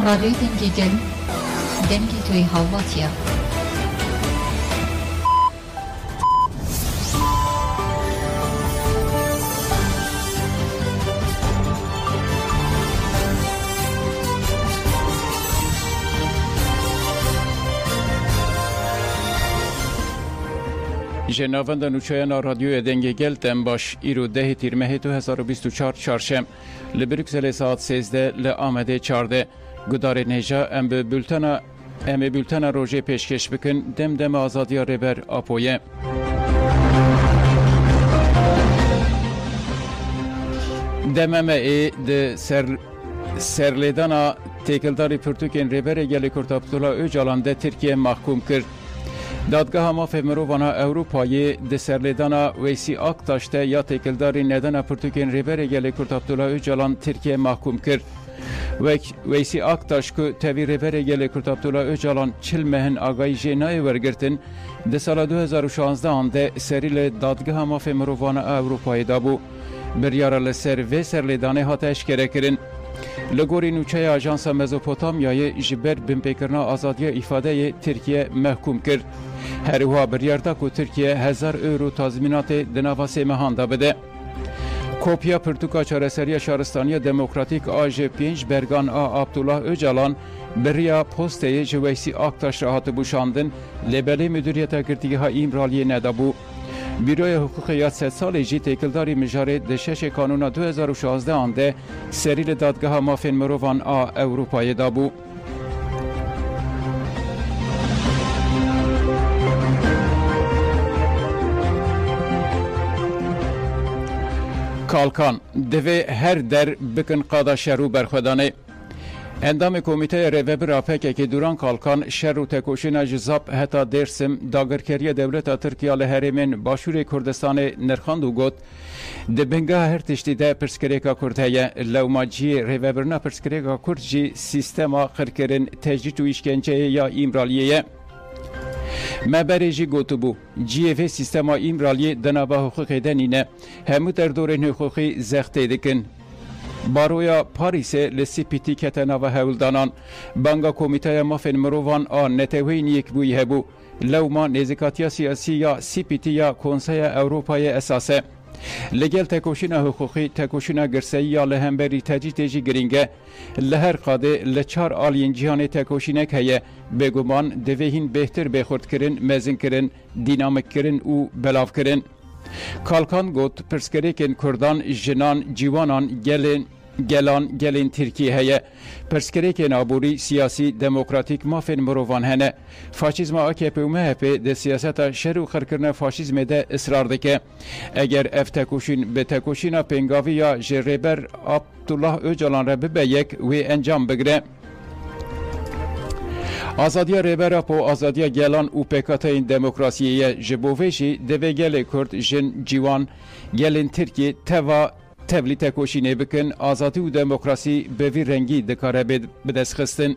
رادیوی دنگی گل دنگی توی هاواتیا جنابند نوچایان رادیو دنگی گل دم باش ایرو ده تیر ماه 2024 چهارشنبه لبروکسل ساعت 13 لآمده 14 گدار نجا ام بولتنا روژه پیشکش بکن دم آزادی ربر آپویه دممه ده سرلیدانا تکلداری پرتوکین ربر گلی کرد عبدالله اوجالان ده ترکیه محکوم کرد دادگاه مافه مرووانا اوروپایی ده سرلیدانا ویسی آکتاشته یا تکلداری ندانا پرتوکین ربر گلی کرد عبدالله اوجالان ترکیه محکوم کرد ویسی آکتاش که تاوی ربر گلی کرد عبدالله اوجالان 40 مهن آگاهی جنایی ورگرتن ده سال 2016 آنده سریل دادگاه مافه مرووانا اوروپایی دابو بریار لسر و سرلیدانه هات اشکره کرن لگوری نوچه آژانس مزوپوتامیای جبر بمپیکرنا آزادی ifade ترکیه محکوم کرد. هر وها بریاردا که ترکیه 1000 euro تازمینات دناواسه مهاندا بده. کوپیا پرتوکا چارەسەریە شارستانی دموکراتیک آج 5 برگان عبدالله اوجالان بریا پوسته جویسی آکتاش راحت بوشاندن لبلی مدیریت گرتیها ایمرالی ندابو. بیروی حقوقیات 3 سالی جی تکلداری مجاره دشش کانون 2016 آنده سریل دادگاه مافین مروان اوروپای دابو. کالکان دوی هر در بکن قادا شروع برخودانه اندام کمیته ریوبر آپک که دوران کالکان شر و تکوشین جزاب حتی درسم داگرکری دولت ترکیه لحرمین باشور کردستان نرخاند و گوت دبنگه هر تشتی ده پرسکریکا کردهیه لوماجی ریوبرنا پرسکریکا کرد جی سیستما خرکرین تجدید و işkence یا ایمرالیه مبرجی گوتو بو جیوه سیستما ایمرالی دنابا حقوق دنینه همو در دورین حقوقی زخته دکن بارویا پاریس لسی پیتی کتنا و هولدانان بانگا کمیته مافن مروان آن نتوین یک بوی هبو لوما نزکاتیا سیاسی یا سی پیتی یا کنسای اوروپای اساسه لگل تکوشین حقوقی تکوشین گرسی یا لهمبری تجی گرینگه لهر قاده لچار آلین جهان تکوشینک هیه بگومان دوهین بهتر بخورد کرن مزن کرن دینامیک کرن و بلاف کرن کالکان گوت پرسکریکن کردان جنان جوانان گلین ترکیه هیه پرسکریکن آبوری سیاسی دموکراتیک مافن مروان هنه فاشیزم AKP و MHP ده سیاست شر و خرکرن فاشیزم ده اصرار دکه اگر اف تکوشین به تکوشین پنگاوی یا جریبر عبدالله اوجالان را ببیک و انجام بگره آزادی ریبر پو آزادی گلان و پکات این دموکراسی جبوویشی دوی گل کرد جن جوان گلین ترکی تبلی تکوشینه بکن آزادی و دموکراسی به وی رنگی دکاره بدست خستن.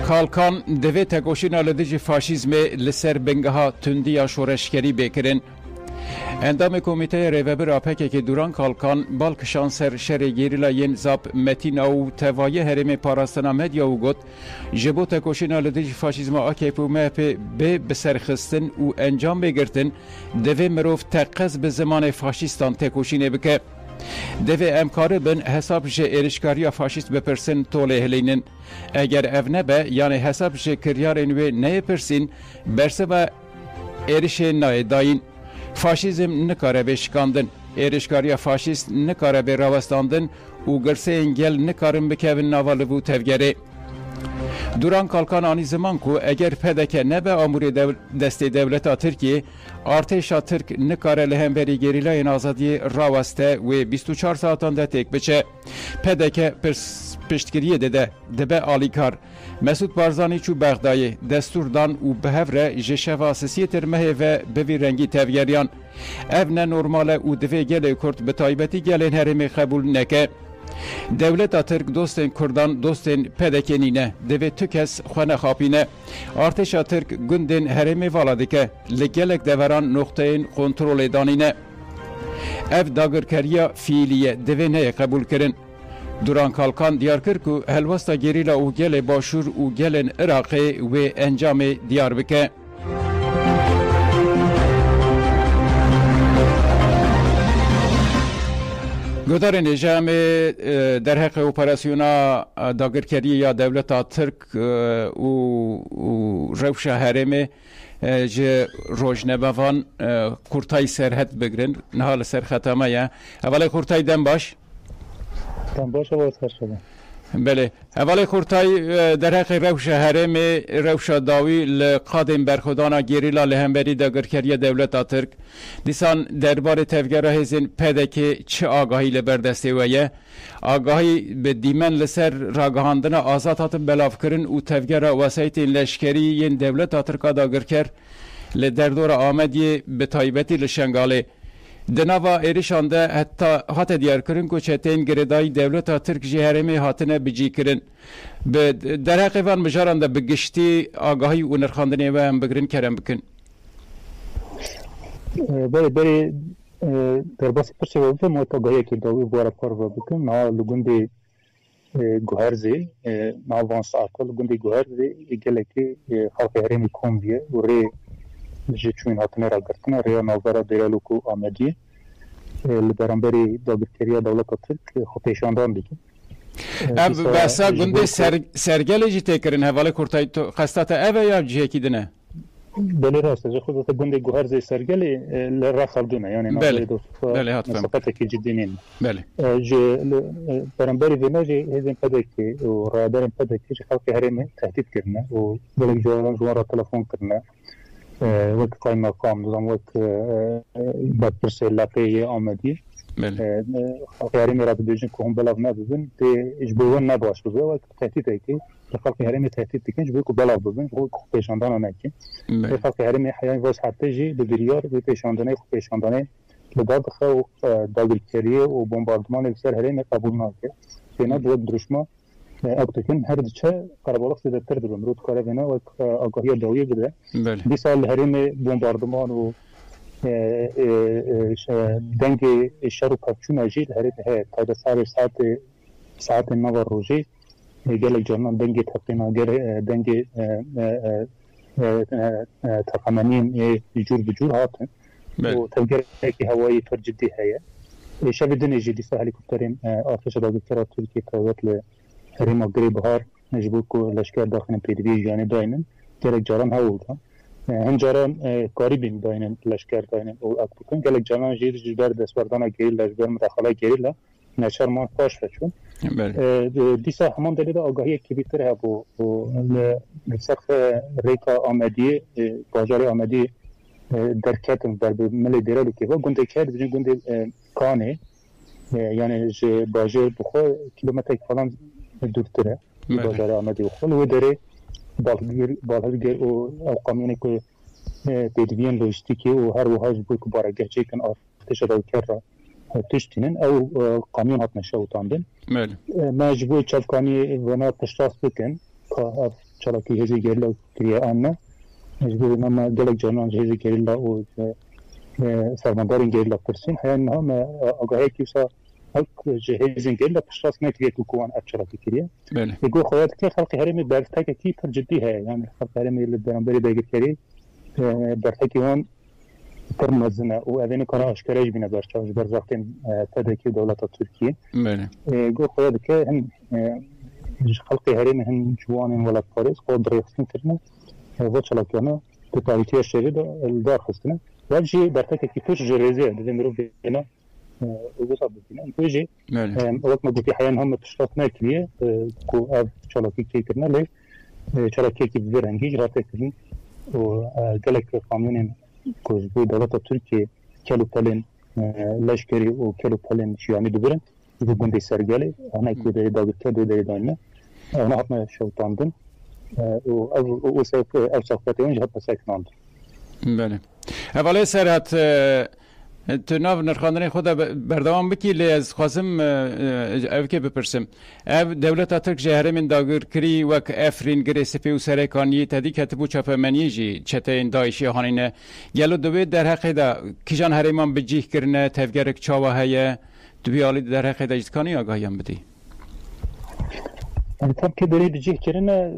کالکان دوی تکوشینا لدیج فاشیزم لسر بنگها تندیا شورشگری بکرن اندام کمیته ریوبر آپک که دوران کالکان بالکشان سر شر گیریلا ین زاب متین او توایه هرم پاراستنا مدیا و گوت جبو تکوشینا لدیج فاشیزم AKP و MHP به بسرخستن و انجام بگرتن دوی مروف تقص به زمان فاشیستان تکوشینه بکه دوی امکاره بن حساب جه ایرشکاری فاشیست بپرسن توله هلینن اگر او نبه یعنی حساب جه کریارن و نه پرسین برسه و ایرشه نای داین فاشیزم نکاره به شکاندن ایرشکاری فاشیست نکاره به راوستاندن و گرسه انگل نکارن بکوین نواله بو تفگره دوران کالکان آنی زمان که اگر پدکه نبه آموری دست دولتا ترکیه ارتشا ترک نکاره لهمبری گریلای آزادی راوسته و 24 ساعتان ده تک بچه پدکه پشتگیریه دبه آلیکار مسعود بارزانی چو بغدای دستوردان و بهوره جشو اساسی ترمه و بوی رنگی تفگریان او نه نورماله و دوی گله کرد به تایبتی گلین هرمی قبول نکه Devleta Türk dostên Kurdan dostên pedekenîne divê tu kes xwe nexapîne. Artêşa Türk gundên herêmê vala dike li gelek deveran noxteyên kontrolê danîne. Ev dagirkeriya fiîlî divê neyê qebûl kirin. Duran Kalkan diyar kir ku helwesta gerîla û gelê Başûr û gelên Iraqê wê encamê diyar bike. Gudarên Êjamê derheqê operasyona dagirkeriya Devleta Türk û rewşa herêmê ji rojnemevan kurtayî serhed bigirin niha li ser xeteme ye. Hevalê kurtayî dem baş. Dem baş ev serşede. Belê. Hevalê kurtayî derheqê rewşa herêmê rewşa dawî li qadên berxwedana gerîla li hemberî dagirkeriya Devleta Türk. Dîsan derbarê tevgera hêzên PDK çi agahî li berdestê we ye? Agahî bi dîmen li ser ragihandina azad hatin belavkirin û tevgera wesayetên leşkerî yên Devleta Türka dagirker li derdora Amediyê bi taybetî li Şengalê. Di nava êrişan de heta hate diyarkirin ku çeteyên girêdayî Devleta Türk ji herêmê hatine bicîkirin. Bi derheqê van mijaran de bi giştî agahî û nirxandinê we em bigirin kerem bikin. Berê derbasî pirsê we bike ma agahiyekê dawî wara par ve bikin niha li gundê Guherzê niha van saeta li gundê Guherzê gelekî xalqê herêmê kom bûye û rê ji çûyîn hatine ragirtina rêya navbera Dêrelûk û Amediyê li beramberî dagirkeriya Devleta Türk xwe pêşandan dikin. Ev behsa gundê sergelê jî tê kirin hevalê kurtayî xesta te ev e ya cihekî din e? Belê rast ji xwe te gundê Guherzê sergelê li rexevdûne yani sepetekî cidî nîn. Ji beramberî vêne jî hêzên PDK û raderên PDK ji xelkê herêmê tehdît kirine û gelek caran ji wan re telefon kirine. Wek Qaymakam dizan wek berpirsê Lepeyê Amediyê xelkê herêmê re dibêjin ku hûn belav nebibin tê ji bo wan ne baş bibe wek tehdîtekê li xelkê herêmê tehdît dikin ji bo ku belav bibin ji bo ku pêşandana nekin. Xelkê herêmê heyan vaz hete jî bi biryar wê pêşandanê xwe pêşandanê li dar dixe û dagirkeriyê û bombardimanê li ser herêmê qebûl nake. Têne bi wek dirûjma ew dikin her diçe qerebalix zêdetir dibin. Mirov dikare vêne wek agahiya dawiyê bide. Dîsa li herêmê bombardiman û dengê şer û pevçûna jî li herêmê heye. Taybetserê saetên nava rojê gelek carinan dengê teqîna dengê teqemeniyên cûr bi cûr hatin û tevgerekî hewayî pir ciddî heye. Şevê dinê jî dîsa helîkopterên artêşa dagirkera Tirkiye tevget li herêma girê bihar ji bo ku leşker daxînin pêdiviyê jiyanê dayînin gelek caran hewil dan. Hin caran karîbên dayînin leşker dayînin û ev bikin gelek caran jî ji ber destberdana gerîla ji ber midaxala gerîla neçarman paş veçûn. Dîsa heman delê de agahiyekî bîtir hebû li ser rêka Amediyê bajarê Amediyê derketin ber bi milê Dêrelûkê ve gundê ker dijîn gundê Kanê yani ji bajêr bi xwe kilometrek falan dûrtir e bajarê Amediyê xwe li wê derê balhilgir û ew kamyonê ku pêdiviyên lojîstikê û her wiha ji bo ku baregeh çêkin artêşa dagirker re tiştînin ew kamyon hatine şewitandin. Me ji bo çavkaniyê vena piştrast bikin ka ev çalakî hêzê gerîla kiriye an ne ji bo vêne me gelek carinan ji hêzê gerîla û sermandarên gerîla pirsîn heyan niha me agahiyekî wisa ji hêzên gerîla piştrast nekiriye ku wan ev çalakî kiriye. Êgo xweya dike xelkê herêmê bertekekî pir ciddî heye yani xelkê herêmê li beramberî dagirkerî bertekî wan pir mezin e û ev ê nikare eşkere jî bîne berçav ji ber zaxtên PDK Devleta Tirkiye. Êgo xweya dike hin ji xelkê herêmê hin ciwanên welatparêz xwe dirêxistin kirine ve çalakiyana bi tarîtiya şerê de li dar xistine. Ev jî bertekekî pir ji rêzê ye divê mirov bêne wisa bibîne. Wê jî wek me gotî heyan heme piştrast nekiriye ku ev çalakî kêkirine lê çalakiyekî bi vê rengî jî hate kirin û gelek kamyonên ku ji bo Devleta Tirkiye kelûpelên leşkerî û kelûpelên jiyanî dibirin ji bo gundê sergelê hinek wê derê dagirker wê derê danîne ona hatine şewitandin û ev safxetê wan jî hatine sekinandin. Hevalê ser hat تو ناو نرخاندنی خود بردوام بکی لی از خوازم او که بپرسم او دولت ترک جهره من داگر کری وک افرین گری سپی و سرکانی تدی کتبو چاپمنی جی چته این دایشی هانینه گلو دوی در حقی دا کجان هریمان بجیه کرنه تفگرک چاوه هیه دوی آلی در حقی دا جدکانی آگاهیم بدی يعني طب كده ليه بيجي كرنا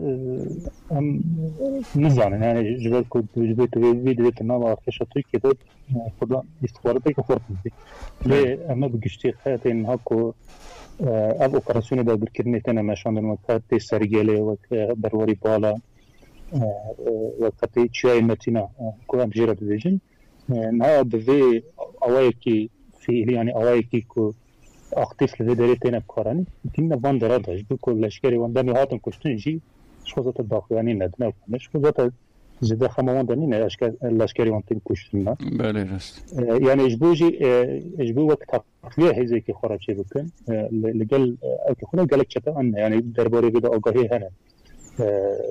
نزعل يعني جبال كود جبت فيديو تناول عارفش توي كده خدا استخباراتي كفرت ليه اما بجشتي خاتين هاكو اب اوبراسيون دا بركرني تنا ماشان المكات سرجله وبروري بالا وقت شيء متنا كو بجرا ديفيجن نا بفي اوايكي في يعني اوايكي كو aktif lideri tene bkarani kinne van deradaş bu kolleşkeri van demi hatın kuştun ji şozata daxyani ne ne şozata zede xamawan deni ne leşkeri van tin kuştunlar böyle rast yani ejbu vakt takviye hezeki xaraçe bükün legal akıxuna galek çata anne yani derbare bir de agahi hene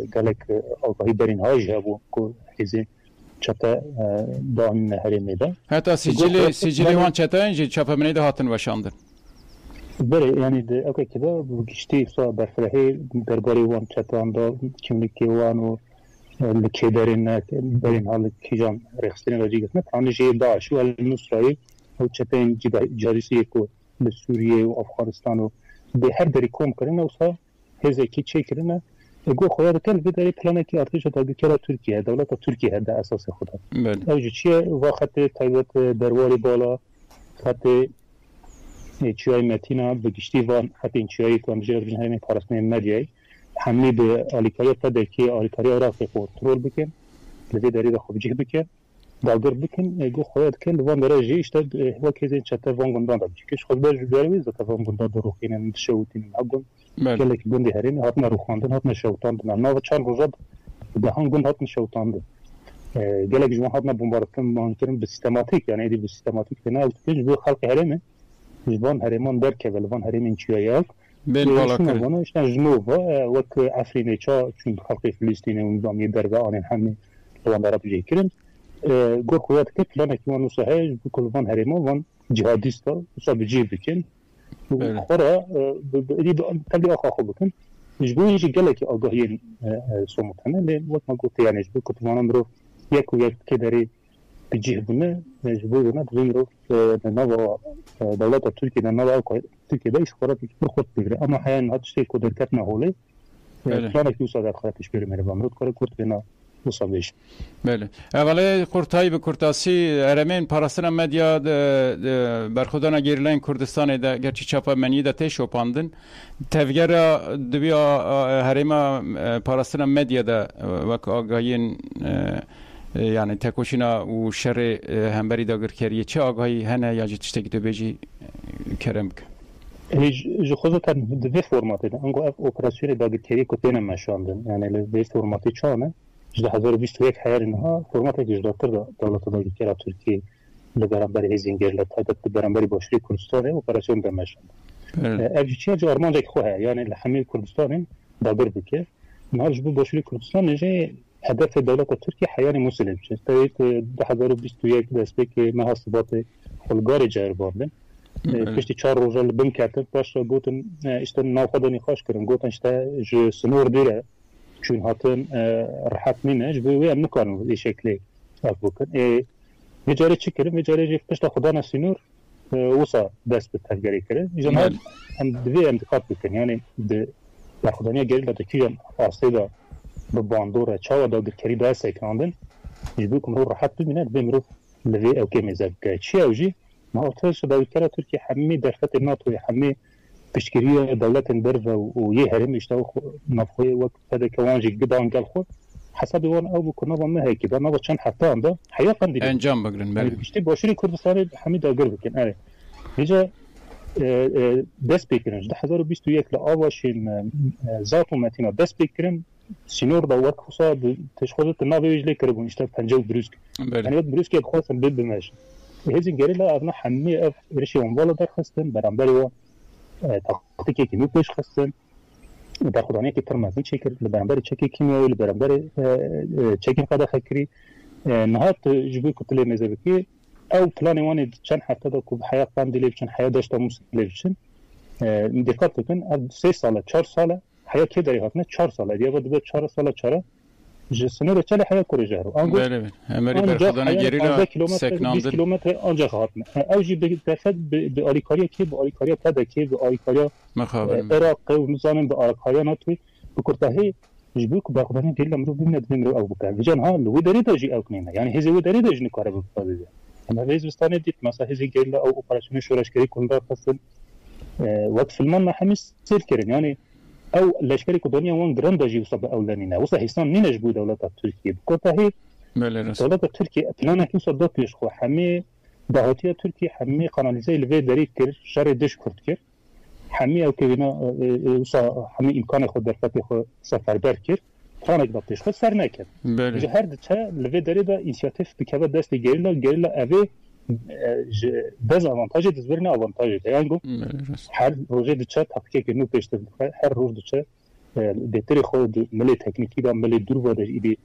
galek agahi derin haj bu ko hezi çata dan heremede hatta sicili van çata önce çapamını da hatın başandır بله يعني اوكي كده بجشتي صار برفرهي درباري وان چتان دا kimlikki وان و لكيدرين برين حال كيجان رخصتين راجيت نه تاني جي داعش والنصري او چتين جاريسي کو لسوريا وافغانستان و به هر دری کوم کرنا وسا هزه کی چه کرنا گو خواد کل بدری پلانه کی ارتش تا بکره ترکیه دولت ترکیه هدا اساس خدا او چه وقت تایوت درواری بالا خط چیای متینا به گشتی وان حتی این چیایی که امجای بجن همین پارسنه مدیای همه به آلیکاری تا که آلیکاری را که کنترل بکن لذی داری دا خوب جه بکن داگر بکن گو خواهد کن وان داره جه اشتا هوا که زین چطه وان گندان دا بچه کش خود بر جویروی زتا وان گندان دا روخینن شوتین هگون گلک گندی هرین هاتنا روخاندن هاتنا شوتاندن ناو چند روزاد به هم گند هاتنا شوتاندن گلک جوان هاتنا بمبارتن مانکرن به سیستماتیک یعنی دی به سیستماتیک نه اوتکش به خلق هرمه جوان هرمان درک ولوان هرمین چیایک بین بالا کرد وانا اشنا جنوبا وک افرینه چا چون خلق فلسطین و نظامی درگاه آنین همه لوان دارا بجه کرن گو خویات که پلانه که وان وسا هج بکل وان هرمان وان جهادیستا وسا بجه بکن خورا تبلی آخا خوب بکن جبوی جی گله که آگاهی سومتنه لی وقت ما گوته یعنی جبوی کتوانا برو یک و یک که داری بجه بونه جبوی بونه دوی نوا دولت ترکیه نوا ترکیه دایش خورات خود بگیره اما حیان هاتشتی که درکت نهوله پلانه که وسا در خوراتش بگیره میره بامرود کاره کرد بینا وسا بیش بله اولی قرطایی به کرتاسی ارمین پاراستنا مدیا برخودانا گیرلین کردستان دا گرچی چاپا منی دا تیش وپاندن تفگر دویا هریما پاراستنا مدیا دا وک آگاهین yani tekuşina u şerri hemberi dagir keriye çe ağayı hene ya tişteki de beji keremk جو خودتان به فرمات ده انگو اپراسیون داگیر کری کو تنم مشاندن yani به فرماتی چانه 2021 حیار اینها فرماتی جداتر دولت داگیر کری ترکیه لبرانبری هزینگرله تایدت برانبری باشری کردستان اپراسیون ده مشاند evciye جو armanca خواه yani همه کردستان داگیر بکه نهارش بو باشری کردستان نجی هدف دولت ترکیه حیان مسلم شد تایید 2021 دست که محاسبات خلگار جهر باردن پشتی 4 روزه بم کردن باش گوتن işte navxadani xaş kirin گوتن işte ji snor dire çün hatın rahat mine bu ve amkan bu şekli bakın mecare çıkırım mecare jef pişta xudana sinur وسا dest tergeri kirin jamal hem de entikap bikin yani de xudaniya geldi de ki aslında bu bandora çava da keri da sekandın يجيكم روح راحت بمنا بمرو لذي او كيميزاك شي اوجي ما قلتش دولة تركيا حمي دخلت الناتو حمي بشكريه دولة درفا ويهرم يشتاو نفخي وقت هذا كوانجي قدام قالخو حسب وان او كنا ما هيك ده ما كان حتى عنده حقيقه دي انجام بقرن بل بيشتي باشري كردستان حمي دا قربكن اري هيجا دست بكرن 2021 لاواشين ذاتو متينا دست بكرن سينور دا وقت خصا تشخصت النافيج كربون اشتا بنجو بروسك يعني وقت بروسك خاصا بالبماش هزين جريلا ارنا حمي اف رشي ومبالا در خستن برانبري و تقتيكي كيمي بيش خستن در خدانية كي ترمازين شكر لبرانبري تشكي كيميوي لبرانبري تشكي قادة خكري نهات جبوي كتلي مزابكي او پلان وانی چند هفته دا کو حیات بند لیبچن حیات داشت موس لیبچن دقت کن 3 ساله 4 ساله حیات کی داری هاتنه 4 ساله دیگه بعد 4 ساله 4 جسنه رو چلی حیات کوری جهرو بله امری برخدانه گریلا سکناندن 20 کیلومتر آنجا هاتنه او جی درفت به آلیکاریا کی به آلیکاریا پدا کی به آلیکاریا مخابر عراق و نظام به آلیکاریا ناتوی بکرتاهی جبوك باخداني ديلا مرو بمن دمرو او بكار جان ها لو دريدا جي او كنينا يعني هزي ودريدا جن كاره بفاضي اما فيز بستاني ديت مثلا هزي جيلا او اوبراسيون شورشكري كوندا خاصن وقت فيلمان ما حمس سير كرين يعني او لشكري كودونيا وان جراندا جي وصب اولانينا وصا حسان نينج بود دولت تركيا بكوتاهي دولت تركيا بلانا كي صدق يشخو حمي دهوتيا تركيا حمي قناليزي لفي دريد كر شر دش كرت كر حمی او که اینا وسا حمی امکان خود در فتح خود سفربر کرد خانه دادش خود سر نکرد. بله. هر دچه لوی داری دا اینیشیاتیف بکبر دست گریلا اوی دز آوانتاژ دز برنه آوانتاژ دیگه گو. هر روزی دچه تحقیق کنو پیشتر هر روز دچه دتری خود ملی تکنیکی دا ملی دور بودش ایدی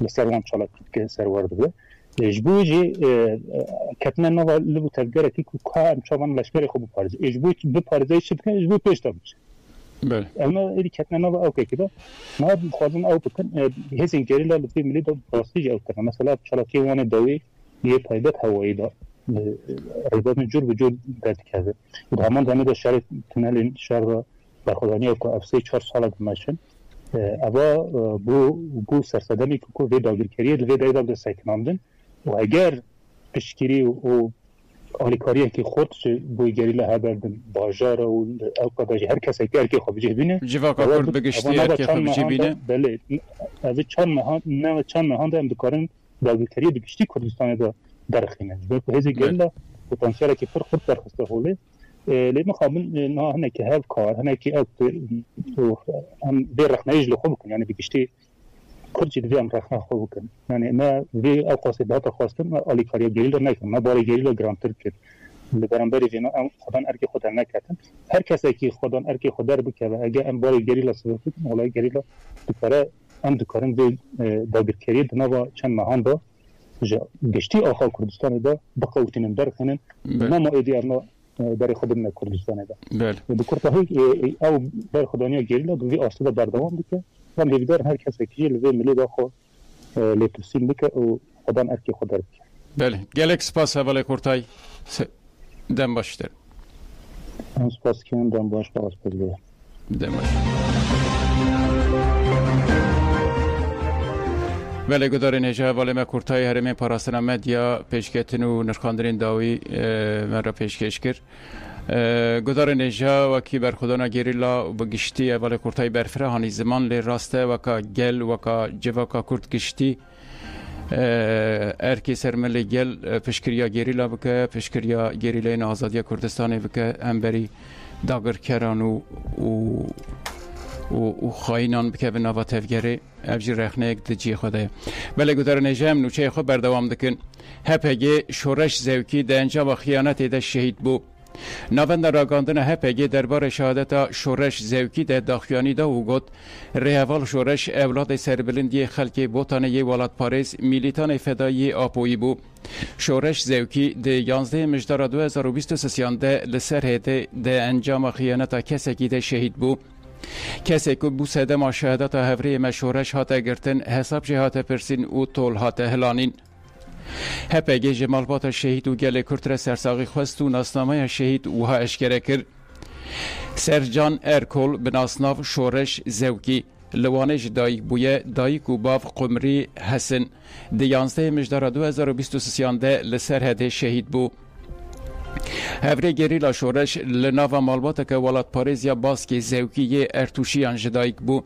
لسروان چاله که سرور ده. اجبوجی کتنه نوا لبو تفکر کی که چون لشکر خوب پارز اجبوج بپارزه چی بکن اجبوج پیشتر میشه. بله. اما ایدی کتنه نوا اوکی کدا ما خوازن او بکن هزین گریلا لطفی ملی دو پرستیج او کنه مثلا چلاکی وان داوی یه پایدت هوایی دا ایداد جور به جور درد کرده. و همان دنیا دا شهر تونل شهر برخوردانی او که افسه 4 سال دمشن. اوا بو سرسدمی که وی داگیرکاری وی دایدا سایکناندن و اگر پشکری و آلیکاری که خود بو گریلا هبردن باجار و اوقات هر کسی که خوب جبینه جواب کرد بگشتی که خوب جبینه بله اوی چند مهان دم دکارن داگیرکاری بگشتی کردستان دا درخینه به هزی گریلا پتانسیلی که پر خود درخسته هوله لما خابن نه هنا كهاب كار هنا كي أو هم بيرخنا يجلو خوبكن يعني بيكشتي كل شيء في رخنا خوبكن يعني ما في أو قصيدة خاصة ما علي كاريا جيلو نايكن ما باري جيلو جراند تركي اللي برانبري فينا خدان أركي خدان ناكتن هر كسي كي خدان أركي خدار بكذا أجا أم باري جيلو صرفت ولا جيلو دكارة أم دكارن في دابير كريد نبا كان مهان با جشتي آخر كردستان دا بقوتين درخنن ما إيدي أنا برای خودم کردستان ده. بله. بکرتاهی او برای خدانیا گریلا دوی آسوده بردوام بکه. من لیدر هر کسی که لیدر ملی داخل لیتوسین بکه و خدان ارکی خدا بکه. بله. گلک سپاس حواله کورتای دم باشتر. سپاس کیم دم باش باز بده. دم باش. ولی گذار نجات ولی ما کورتای هرمی پاراستنا مدیا پیشکتن و نشاندرین داوی مرا پیشکش کرد. گذار نجات و کی برخودانا گریلا و بگشتی ولی کورتای برفره هانی زمان لی راسته و کا گل و کا جوا کا کورت گشتی ارکی سرملی گل پیشکریا گریلا بکه پیشکریا گریلا نازادی کردستانی بکه امبری داگر کرانو و خاینان بکه به نوا تفگره افجی رخنه یک دجی خوده ولی گذار نجام نوچه خود بردوام دکن هپگی شورش زوکی ده انجام خیانت ده شهید بو نوند راگاندن هپگی دربار شهادت شورش زوکی ده داخیانی ده و گد ریوال شورش اولاد سربلندی خلکی بوتانه ی ولات پاریس میلیتان فدایی آپوی بو شورش زوکی ده 11 مجدار 2023 ده لسر هده ده انجام خیانت کسکی ده شهید بو کسی که بو سدما شهادت هفری مشورش هاته گرتن حساب جهات پرسین و طول هاته هلانین هپگی جمالبات شهید و گل کرتر سرساقی خواست و ناسنامه شهید و ها اشکره کرد سرجان ارکول به ناسناف شورش زوکی لوانش دایک بویه دایک و باف قمری حسن ده 11 مجدار 2023 ده لسر هده شهید بو هفره گریلا شورش لناو مالبات که ولات پاریز یا باسکی زوکی ارتوشیان جدایک بو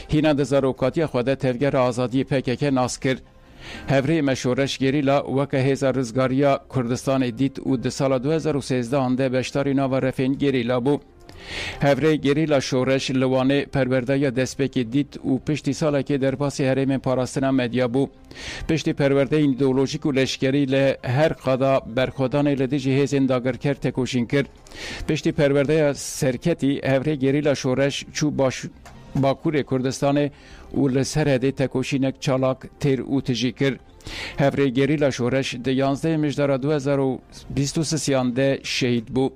هینا ده زاروکاتی خوده تفگر آزادی پکک ناس کرد هفره مشورش گریلا وکه هزار رزگاریا کردستان دیت و ده سال 2013 انده بشتاری ناو رفین گریلا بو هفره گریلا شورش لوانه پرورده دستپک دیت و پشتی ساله که در پاسی حریم پاراستنا مدیا بو پشتی پرورده ایدئولوژیک و لشکری له هر قضا برخودان لدیجی هزین داگر کرد تکوشین کرد پشتی پرورده سرکتی هفره گریلا شورش چو باش باکور کردستان و لسرهده تکوشینک چالاک تیر او تجی کر. هفره گریلا شورش ده 11 مجدار 2023 ده شهید بو.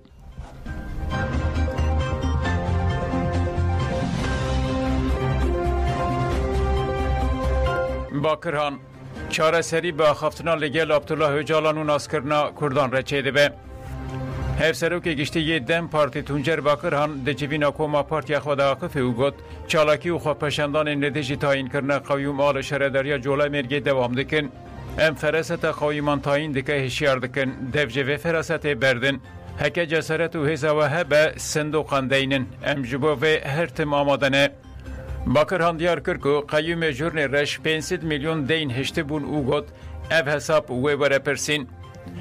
باکران چاره سری با خفتنا لگل عبدالله هجالان و ناسکرنا کردان رچیده به. هفسرو که گشتی یه دم پارتی تونجر باکران ده جبینا کوما پارتی خود آقفه او گد چالاکی و خواه پشندان ندیجی تاین کرنه قویم آل شهرداریا جولای مرگی دوام دکن. ام فرست قویمان تاین دکه هشیار دکن دفجه و فرست بردن. هکه جسارت و هزاوه به صندوقان دینن. ام جبو و هر تم آمادنه. باکران دیار کرد که قیوم جورن رش 500 میلیون دین هشته بون او گد اف حساب و بره پرسین.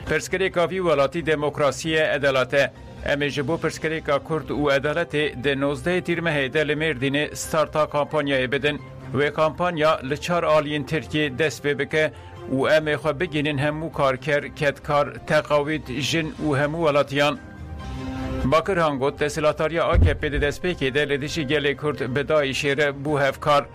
پرسکری کافی ولاتی دموکراسی عدالت امی جبو پرسکری که کرد و عدالت ده 19 تیر مهیده لمردین ستارتا کامپانیای بدن و کامپانیا لچار آلین ترکی دست ببکه و امی خواه بگینن همو کارکر کتکار تقاوید جن و همو ولاتیان. باکر هنگوت دستلاتاریا AKP دست پیکی ده لدیشی گلی کرد به دایشی را بو هفکار.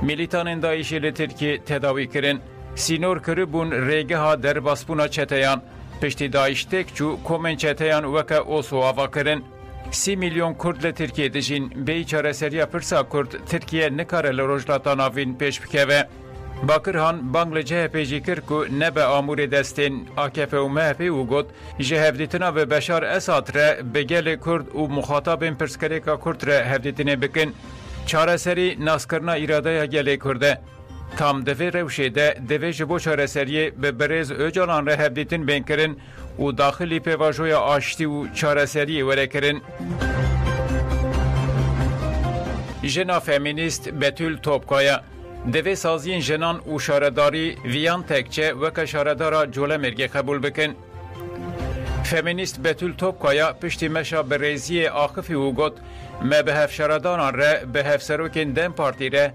میلیتان دایشی لترکی تداوی کرن. سینور کربون ریگه ها در باسپونا چتیان. پشتی دایش تک چو کومن چتیان وکه اوسو آوا کرن. 30 میلیون کرد لترکی دجین بی چاره سریا پرسا کرد ترکیه نکاره لروجلاتان آوین پیش بکوه. باکر هان بانگل جه پیجی کرد که نبه آمور دستین AKP و MHP و گد جه هفدیتنا و بشار اساد را بگل کرد و مخاطب پرسکری که کرد را هفدیتنه بکن چاره سری ناسکرنا ایراده گلی کرده tam devê rewşê de divê ji bo çareseriyê bi birêz Öcalan re hevdîtin bên kirin û daxilî pêvajoya aştî û çareseriyê were kirin. Jena feminîst Betül Topkaya divê saziyên jinan û şaredarî viyan tekçe weke şaredara Colemêrgê qebûl bikin. Feminîst Betül Topkaya piştî meşa birêziyê axifî û got me bi hevşaredaran re bi hevserokên Dem Partî re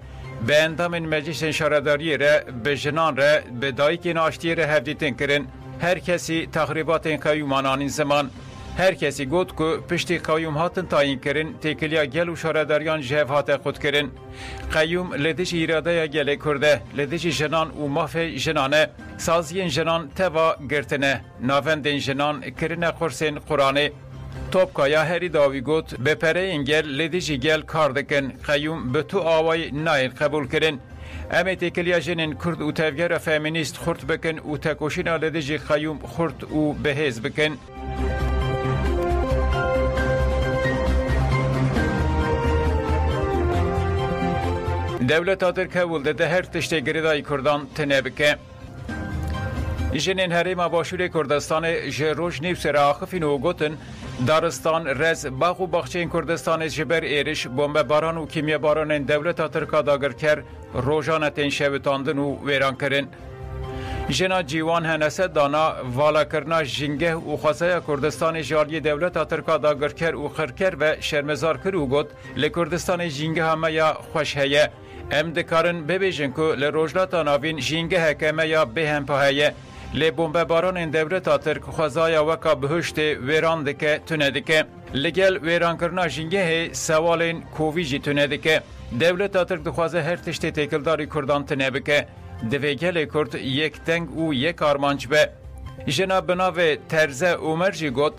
به اندام مجلس شهرداری را به جنان را به دایکین آشتی را هفدیتن کرن هر کسی تخریبات قیومانان زمان هر کسی گفت که پشتی قیوم هاتن تاین کرن تکلیا گل و شهرداریان جهف هات خود کرن قیوم لدیش ایراده گل کرده لدیش جنان و مافه جنانه سازین جنان توا گرتنه ناوندین جنان کرنه خورسین قرآنه Topkaya heri davi got be pereyin gel ledici gel kardikin qeyyum be tu avay nail kabul kirin emet ekiliya jinin kurd u tevgera feminist xurt bikin u tekoşina ledici qeyyum xurt u behez bikin. Devlet adır kevulde de her tişte giridayı kurdan tenebike. Jinin herima başure Kurdistanê ji Rojnivsê re axifîn û gotin Daristan, Rez, Bax û Baxçeyên Kurdistanê ji ber êriş, bombebaran û kîmyebaranên Dewleta Tirka dagirker rojane tên şevitandin û wêran kirin. Jina cîwan henese dana valakirina jingeh û xwezaya Kurdistanê ji aliyê Dewleta Tirka dagirker û xirker ve şermezar kir û got li Kurdistanê jingeha me ya xweş heye. Em dikarin bibêjin ku li rojlata navîn jingeheke me ya bêhempa heye. Li bombebaranên Dewleta Tirk xwezaya weka bihuştê wêran dike tune dike. Li gel wêrankirina jingehê sewalên Kovî jî tune dike. Dewleta Tirk dixwaze her tiştê têkildarî Kurdan tune bike. Divê gelê Kurd yek deng û yek armanc be. Jina bi navê Terze Umer jî got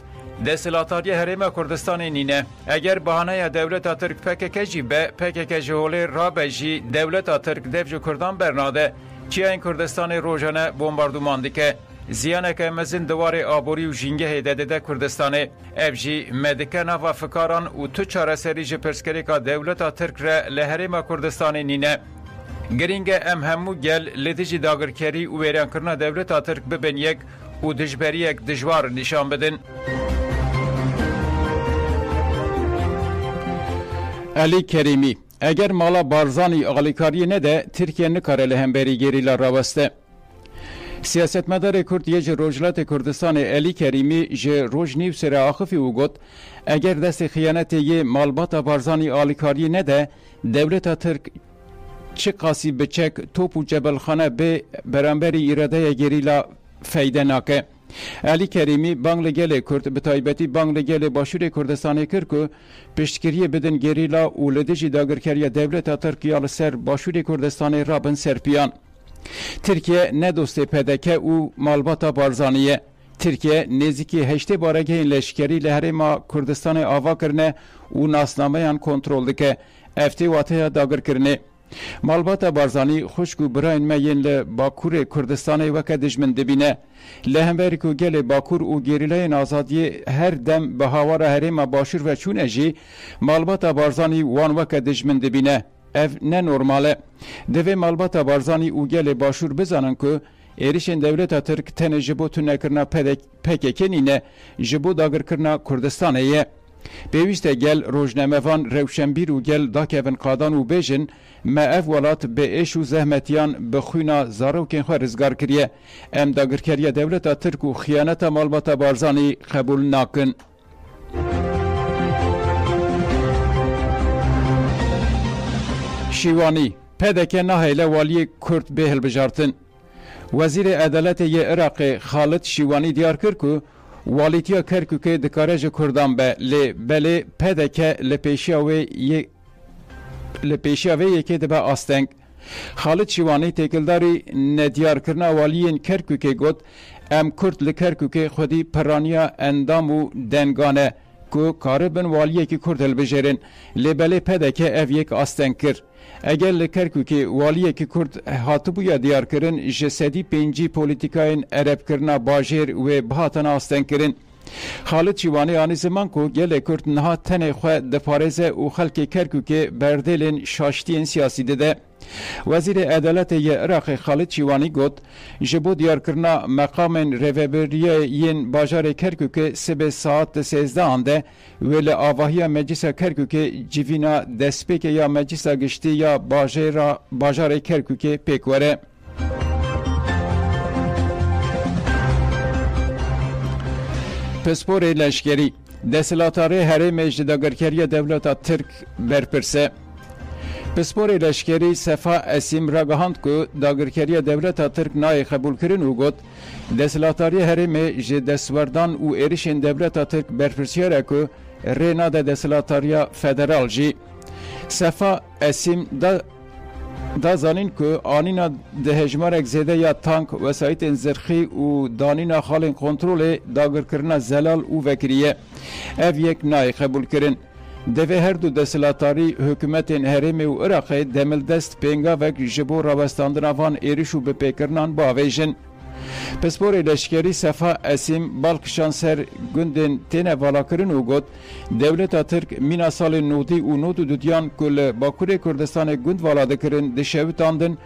desthilatariya Herêma Kurdistanê nîne. Eger bahaneya Dewleta Tirk PKK jî be, PKK ji holê rabe jî Dewleta Tirk dev ji Kurdan bernade. Çiyayên Kurdistanê rojane bombarduman dike. Ziyaneke mezin diwarê aborî û jîngehê de dide Kurdistanê. Ev jî me dike nava fikaran û tu çareserî ji pirsgirêka Dewleta Tirk re li Herêma Kurdistanê nîne. Giring e em hemû gel li dijî dagirkerî û wêrankirina Dewleta Tirk bibin yek û dijberiyek dijwar nîşan bidin. Ali Kerîmî eger mala Barzanî alîkariyê nede Tirkiye nikare li hemberî gerîla raweste. Siyasetmedarê Kurd yê ji Rojhilatê Kurdistanê Alî Kerîmî ji Rojnivsê re axifî û got eger destê xiyanetê yê malbata Barzanî alîkariyê nede Dewleta Tirk çi qasî biçek top û cebelxane bê beramberî îradeya gerîla feyde nake. علی کریمی بانگ لگل کرد به تایبەتی بانگ لگل باشوور کوردستانی کرد که پشتگیری بدن گریلا و لدیجی داگرکاری دولت ترکیه لسر باشوور کوردستانی رابن سرپیان. ترکیه نه دوست پدکه و مالباتا بارزانیه. ترکیه نزدیکی 8 بارگه لشکری لهرما کردستان آوا کرنه و ناسنامه کنترل دکه افتی واته داگر کرنه. مالباتا بارزانی خوشگو براین میین لباکور کردستان وکه دجمن دبینه. لهمبریکو گل باکور و گریلای آزادی هر دم به هاوار هرما باشور و چون اجی مالباتا بارزانی وان وکه دجمن دبینه. اف نه نورماله. دوی مالباتا بارزانی و گل باشور بزنن که ایریشن دولت ترک تن جبو تونه کرنا پککنینه جبو داگر کرنا کردستانه. پیوسته گل روزنامه‌وان روشنبیر و گل داکوین قادان و بیژن ما اف ولات به ایش و زحمتیان به خوینا زاروکین خو رزگار کریه ام داگرکاری دولت ترک و خیانت مالباتا بارزانی قبول ناکن. شیوانی پدک نهیله والی کرد به هلبجارتن. وزیر عدالت عراق خالد شیوانی دیار کرد که والیتیا کرکوک دکارج کردان به بله پدک لپیشاوی یکی دبا آستنگ. خالد شیوانی تکلداری ندیار کرنا والین کرکوک گود ام کرد لکرکوک خودی پرانیا اندام و دنگانه که کاربن والیه که کرد البجرن لبله پدک او یک آستنگ کرد. اگر لکرکوکی والیه که کرد هاتبویا دیار کرن جسدی پنجی پولیتیکاین عرب کرنا باجر و بهاتن آستن کرن. خالد شیوانی آنی زمان کو گل کرد نها تن خواه دپارزه و خلق کرکوکی بردلن شاشتین سیاسی ده. وزیر عدالت عراق خالد شیوانی گفت جبو دیار کرنا مقام روبریه ین باجار کرکوک سب ساعت 13 آنده و لآواهی مجلس کرکوک جیوینا دسپیک یا مجلس گشتی یا باجار کرکوک پیکوره. پسپور لشکری دستلاتاره هرم اجدادگرکاری دولت ترک برپرسه. پسپور لشکری صفا اسیم را گهاند که داگرکاری دولت ترک نای قبول کرن و گفت دستلاتاری هرم دستوردان و ایریشن دولت ترک برپرسیاره که رینا دستلاتاری فدرال جی. صفا اسیم دا زانین که آنینا ده هجمارک زیده یا تانک وسایت زرخی و دانینا خالین کنترول داگر کرنا زلال و وکریه اف یک نای قبول کرن. دوی هر دو دستلاتاری حکومت هرم و عراق دمل دست پینگا وک جبو راوستاندن وان ایریش و بپیکرنان باویجن. پسپور لشکری صفا اسیم بالکشان سر گندن تینه والا کرن و گود دولت ترک مینا سال نودی و نود دودیان کل باکور کردستان گند والا دکرن دشویتاندن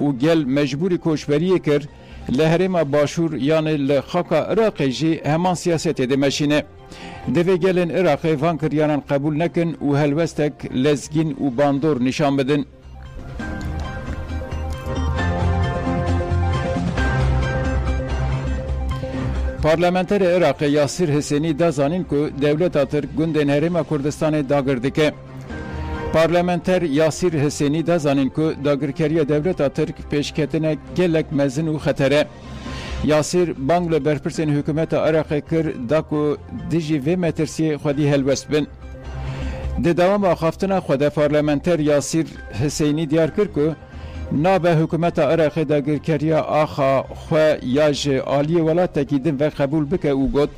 و گل مجبوری کوشبری کر لهرم باشور یعنی لخاکا عراقی جی همان سیاست دمشینه. دوی گلن عراقی وان کریانان قبول نکن و هلوستک لزگین و باندور نشان بدن. پارلمانتر عراق یاسر حسینی دا زانین که دولت ترک گندن هرم کردستان داگر دکه. پارلمانتر یاسر حسینی دا زانین که داگرکاری دولت ترک پیشکتنه گلک مزن و خطره. یاسر بانگ لبرپرسین حکومت عراق کر دا که دیجی و مترسی خودی هلوست بن. ده دوام آخافتنا خود پارلمانتر یاسر حسینی دیار کر که نابه حکومت عراق داگرکاری آخا خو یاج عالی ولات تکیدن و قبول بکه او گفت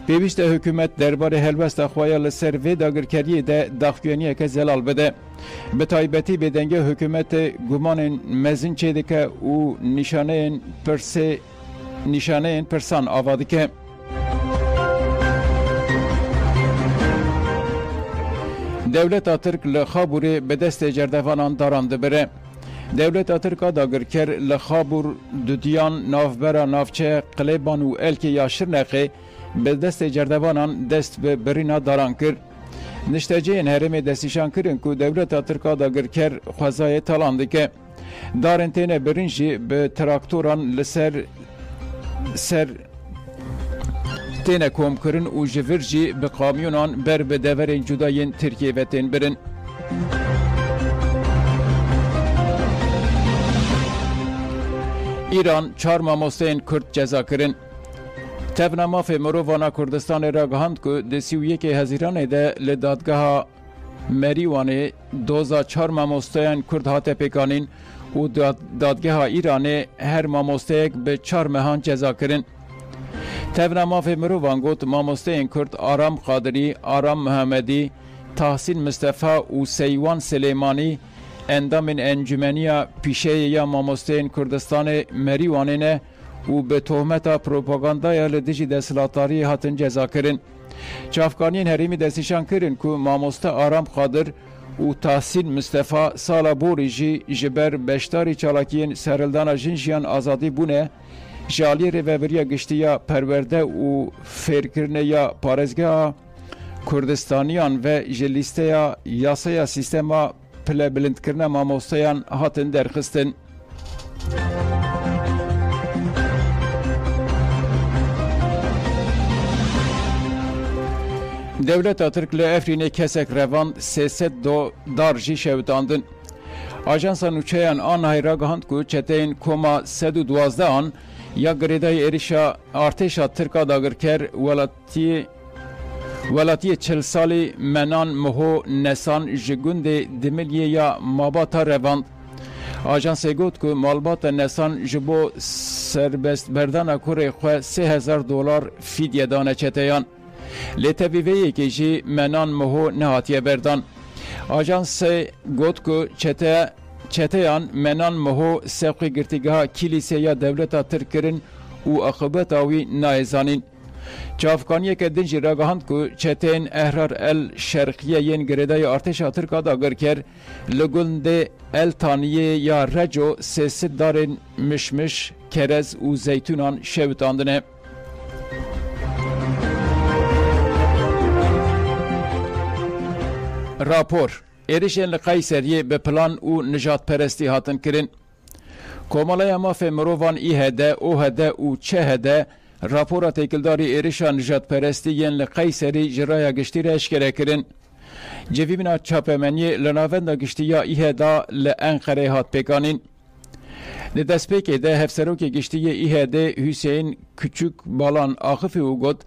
پیوست حکومت درباره هلوست خواه لسر و داگرکاری ده داخویانی که زلال بده. به تایبتی بدنگه حکومت گمان مزین چیده که او نشانه پرسان آواده که. دولت ترک لخابوری به دست جردوانان دارنده بره. دولت ترک داگرکر لخابور دودیان نافبرا نافچه قلیبان و الکی یا شرنقه به دست جردوانان دست به برینا داران کر. نشتجین هرم دستیشان کرن که دولت ترک داگرکر خوزای تالانده که دارنتین برنجی به تراکتوران لسر تینه کوم کرن و جورجی به قامیونان بر به دورین جداین ترکیه و تین برن. ایران 4 مامۆستeyên Kurd ceza kirin. تبنا ماف مرووانا کردستان را گهاند که دسیویه که هزیرانه ده لدادگاه مریوانه 2004 ماموستایان کرد هاته پیکانین و دادگاه ایرانه هر ماموستایک به 4 مهان جزا کرن. تبنا ماف مرووان گوت ماموستایان کرد آرام قادری، آرام محمدی، تحسین مصطفی و سیوان سلیمانی اندامین انجمنیا پیشه یا ماموستایان کردستان مریوانه نه و به تهمت پروپاگاندای لدیجی دستلاتاری هاتن جزا کرن. چافکانین هریمی دستیشان کرن که ماموسته آرام قادر و تحسین مصطفی سالا بوری جی جبر بشتاری چالاکین سرلدان جنجیان آزادی بونه جالی ریوبریا گشتیا پرورده و فیرکرنه یا پارزگاه کردستانیان و جلیسته یاسه سیستما پله بلند کرنه ماموستهان هاتن درخستن. دولت ترک لافرین کسک روان 302 دارجی شوتاندن. آژانس نوچهان آن هایراگاهند که چتین کما 112 آن یا گریدای ایریشا ارتشا ترکا داگرکر ولاتی 40 سالی منان مهو نسان جگوند دمیلیه یا ماباتا روان. آژانس گوت که مالبات نسان جبو سربست بردن کوری خو $3000 فیدیه دانه چتیان. لطفیوی که جی منان مهو نهاتیه بردن. آژانس گوت که چتیان منان مهو سوقی گرتیگاه کلیسه یا دولتا ترکرن و اخبت آوی نایزانین. چافکانیه که دنجی راگاهند که چتین احرار الشرقیه ین گردای ارتشا ترکا داگر کر لگند التانیه یا رجو 300 دارن مشمش کرز و زیتونان شوتاندنه. راپور ایریشن لقیسریه به پلان و نجات پرستی هاتن کرن. کومالای ماف مرووان ایهده اوهده و چهده راپورا تیکلداری ایریشان نجات پرستی ین لقیسری جرای گشتی را اشکره کرن. جویبنا چاپمنی لناوند گشتی یا ایهده لانقره هات پیکانین. دست پیک ده هفسروک گشتی ایهده حسین کچک بالان آخفی و گد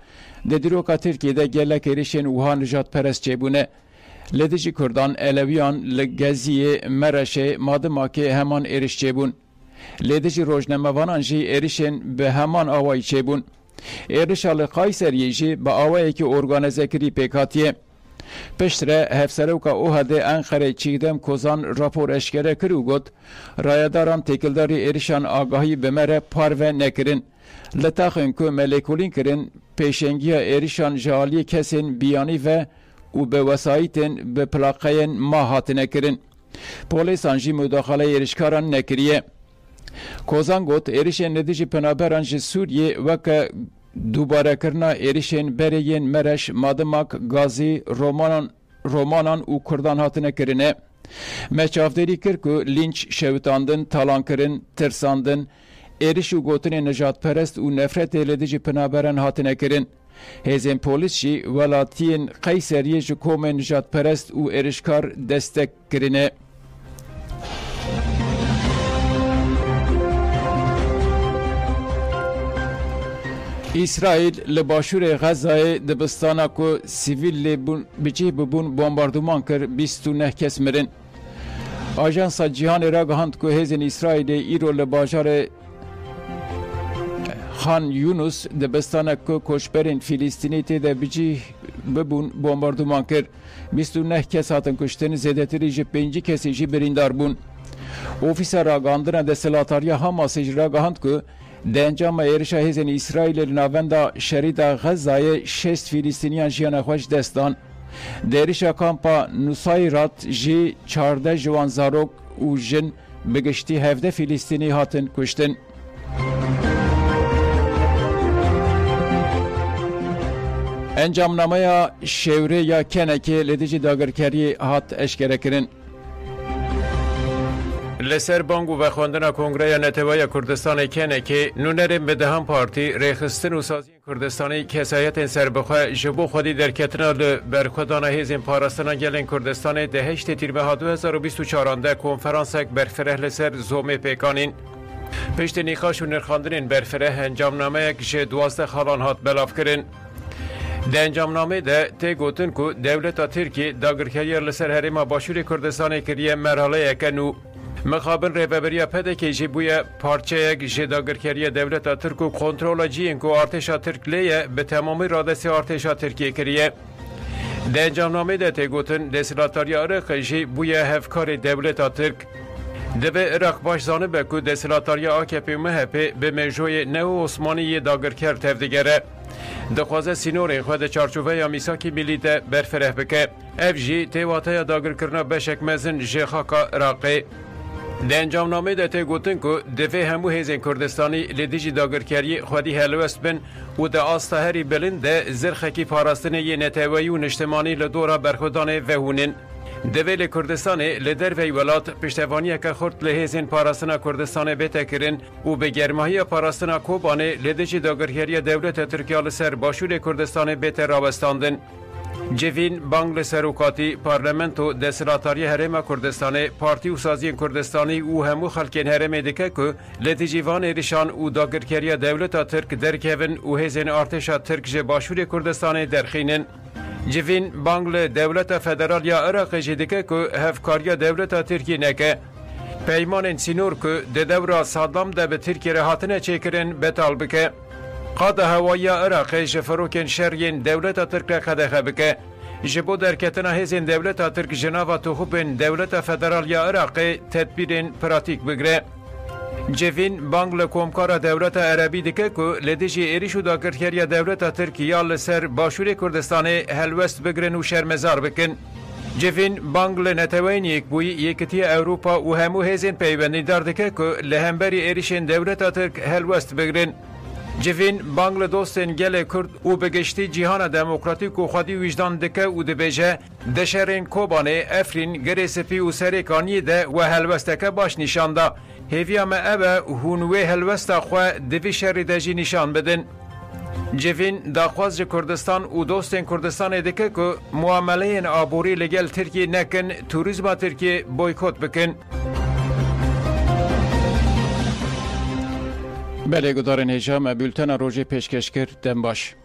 دیروکا ترکی ده گلک ایریشن وها نجات پرست چیبونه. لدیجی کردان الویان لگزیه مرشه مادما که همان ایرش چیبون. لدیجی روزنامه‌وانان جی ایرشن به همان آوایی چیبون. ایرش لقایسریه جی با آوایی که ارگانیزه کری پیکاتیه. پشتره هفسروکا اوهده انقره چیدم کوزان راپور اشکره کرو گد رایداران تکلداری ایرشان آگاهی بمره پارو نکرن. لطاقن که ملیکولین کرن پیشنگی ایرشان جالی کسین بیانی و به وسایتن به پلاقین ما هاتنه کرن. پولیس انجی مداخله ایرشکاران نکریه. کوزان گوت ایرشن ندیجی پنابران جی سوریه وکه دوباره کرنا ایرشن برین مرش مادماک گازی رومانان و کردان هاتنه کرنه. مچافدری کر که لینچ شوتاندن، تالان کرن، ترساندن، ایرش و گوتن نجات پرست و نفرت لدیجی پنابران هاتنه کرن. هزین پولیس جی ولاتین قیسریه جو کوم نجات پرست و ایرشکار دستک کرنه. اسرائیل لباشور غزه دبستانا کو سیویل بچه ببون بمباردمان کر 29 کس مرن. آژانس جهان را گهاند که هزین اسرائیل ایرو لباجار خان یونس دبستان که کشبرین فلسطینی تیده بچه ببون بمباردمان کر 29 کس هاتن کشتن زیدتری جی 5 کسی جی بریندار بون. اوفیسر را گاندن دستلاتاریا حماس را گهاند که ده انجام ایرشا هزین اسرائیل ناوندا شرید غزای 6 فلسطینیان جیان خوش دستان. دیرشا کامپا نصایرات جی 14 جوان زاروک و جن بگشتی 17 فلسطینی هاتن کشتن. انجام نامه شوره یا کنکی لدیجی داگرکاری هات اشکره کرن. لسر بانگو و خواندن کنگره نتوای کردستان کنه که نونرم به دهم پارتی ریخستن و سازی کردستانی کسایت سر بخواه جبو خودی در کتنا برخودان هیزین پارستان گلن کردستان ده 8 تیر ماه 2024 کنفرانسک برفره لسر زوم پیکانین. پشت نیخاش و نرخاندنین برفره انجامنامه یک جه 12 خالان هات بلاف کرن. ده انجامنامه ده تی گوتن که دولت ترکی داگرکری لسر هرما باشور کردستان کریه مرحله یکنو مخابن ریوبریا پده که جی بویا پارچه یک جه داگرکری دولت ترک و کنترول جین که ارتش ترک لیه به تمامی رادسی ارتش ترکیه کریه. ده انجامنامه ده تی گوتن دستلاتاری عراق جی بویا هفکار دولت ترک دبه عراق باش زانه بکو دستلاتاری AKP MHP به مجوی نو عثمانی داگرکر تفدیگره. دخوازه سینور خود چارچوبه یا میساکی ملی ده برفره بکه. اف جی تیواته داگر کرنا بشک مزن جخاکا عراقی. ده انجامنامه ده تی گوتن که دفه همو هیزن کردستانی لدیجی داگرکری خودی هلوست بن و ده آستهری بلند ده زرخکی پاراستنه ی نتوایی و نشتمانی لدورا برخودان وهونن. دویل کردستان لدر وی ولات پشتوانی که خورد لحیزین پاراستنا کردستان بیت کرن و به گرماهی پاراستنا کوبانه لدجی داگرکری دولت ترکیه لسر باشور کردستان بیت راوستاندن. جوین بانگل سروکاتی پارلمنتو دستلاتاری هرم کردستان پارتی و سازی کردستانی و همو خلکین هرم دیگه که لدجیوان ایرشان و داگرکری دولت ترک درکون و هیزین ارتش ترک جه باشور کردستان درخینن. جوین بانگل دولت فدرال یا عراق جدیده که هفکاری دولت ترکی نکه. پیمان سینور که ده دورا صدام ده به ترکی رهاتنه چکرن بتال بکه. قاد هوایی عراق جفروکن شرین دولت ترک قدخه بکه. جبو درکتنا هزین دولت ترک جناوا توخوبن دولت فدرال یا عراق تدبیرین پراتیک بگره. جوین بانگل کومکار دولت عربی دیگه که لدیجی ایریشو داگرکری دولت ترکیه لسر باشور کردستان هلوست بگرن و شرمزار بکن. جوین بانگل نتوین یک بوی یکتی اوروپا و همو هزین پیوندی دار دیگه که لهمبری ایریشن دولت ترک هلوست بگرن. جوین بانگل دوستن گل کرد و بگشتی جهان دموکراتیک و خودی وجدان دکه و دبیجه دشرین کوبانه افرین گریسپی و سریکانی ده و هلوستکه باش نشان ده. هیویام اوه هونوی هلوستا خواه دوی شری دجی نشان بدن. جوین داخواز کردستان و دوستن کردستان دکه که معامله آبوری لگل ترکی نکن توریزم ترکی بویکوت بکن. بله گدارن هجام بولتن روژه پیشکش کرد دن باش.